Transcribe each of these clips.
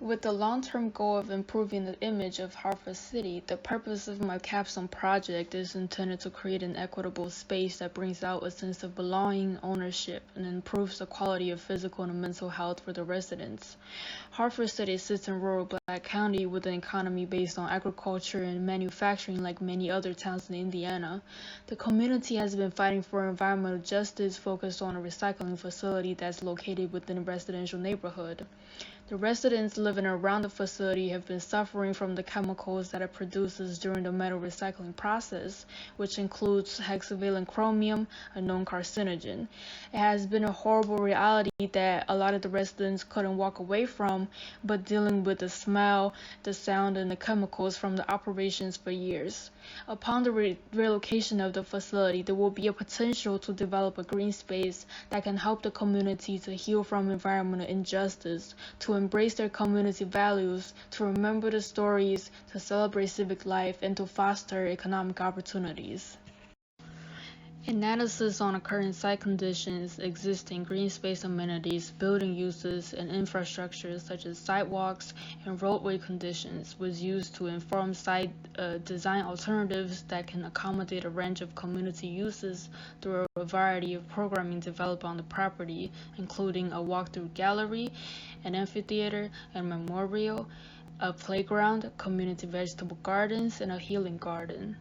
With the long-term goal of improving the image of Hartford City, the purpose of my Capstone project is intended to create an equitable space that brings out a sense of belonging, ownership, and improves the quality of physical and mental health for the residents. Hartford City sits in rural Black County with an economy based on agriculture and manufacturing like many other towns in Indiana. The community has been fighting for environmental justice focused on a recycling facility that's located within a residential neighborhood. The residents living around the facility have been suffering from the chemicals that it produces during the metal recycling process, which includes hexavalent chromium, a known carcinogen. It has been a horrible reality that a lot of the residents couldn't walk away from, but dealing with the smell, the sound, and the chemicals from the operations for years. Upon the relocation of the facility, there will be a potential to develop a green space that can help the community to heal from environmental injustice, to embrace their community values, to remember the stories, to celebrate civic life, and to foster economic opportunities. Analysis on the current site conditions, existing green space amenities, building uses, and infrastructure such as sidewalks and roadway conditions was used to inform site design alternatives that can accommodate a range of community uses through a variety of programming developed on the property, including a walk-through gallery, an amphitheater, a memorial, a playground, community vegetable gardens, and a healing garden.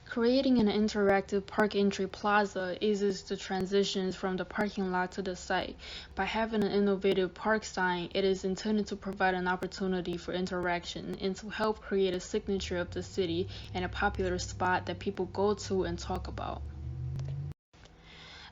Creating an interactive park entry plaza eases the transitions from the parking lot to the site. By having an innovative park sign, it is intended to provide an opportunity for interaction and to help create a signature of the city and a popular spot that people go to and talk about.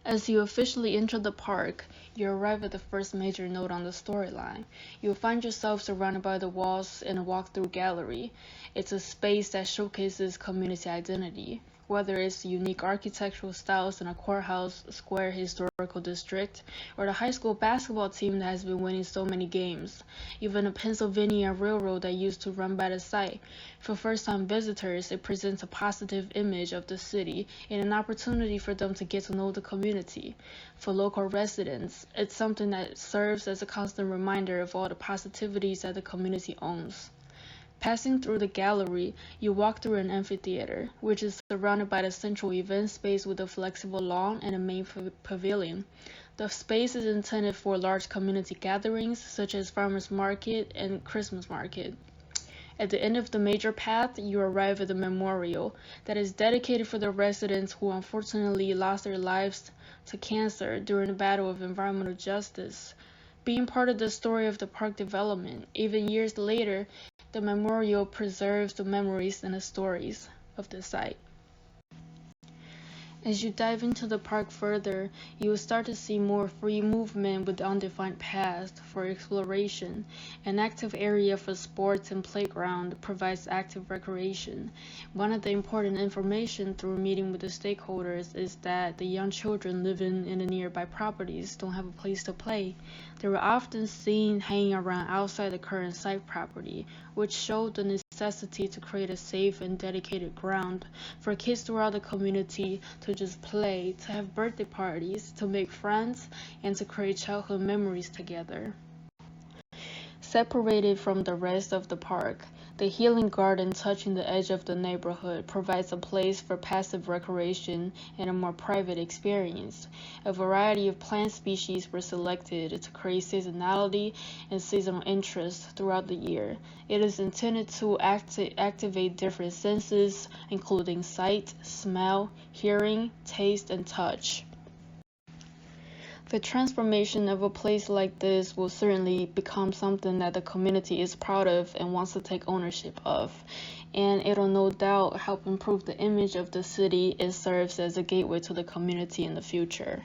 As you officially enter the park, you arrive at the first major node on the storyline. You'll find yourself surrounded by the walls and a walk-through gallery. It's a space that showcases community identity, whether it's unique architectural styles in a courthouse square historical district, or the high school basketball team that has been winning so many games, even the Pennsylvania Railroad that used to run by the site. For first-time visitors, it presents a positive image of the city and an opportunity for them to get to know the community. For local residents, it's something that serves as a constant reminder of all the positivities that the community owns. Passing through the gallery, you walk through an amphitheater, which is surrounded by the central event space with a flexible lawn and a main pavilion. The space is intended for large community gatherings, such as farmers market and Christmas market. At the end of the major path, you arrive at the memorial that is dedicated for the residents who unfortunately lost their lives to cancer during the battle of environmental justice. Being part of the story of the park development, even years later, the memorial preserves the memories and the stories of the site. As you dive into the park further, you will start to see more free movement with undefined paths for exploration. An active area for sports and playground provides active recreation. One of the important information through meeting with the stakeholders is that the young children living in the nearby properties don't have a place to play. They were often seen hanging around outside the current site property, which showed the necessity to create a safe and dedicated ground for kids throughout the community to just play, to have birthday parties, to make friends, and to create childhood memories together. Separated from the rest of the park, the healing garden touching the edge of the neighborhood provides a place for passive recreation and a more private experience. A variety of plant species were selected to create seasonality and seasonal interest throughout the year. It is intended to activate different senses, including sight, smell, hearing, taste, and touch. The transformation of a place like this will certainly become something that the community is proud of and wants to take ownership of, and it'll no doubt help improve the image of the city. It serves as a gateway to the community in the future.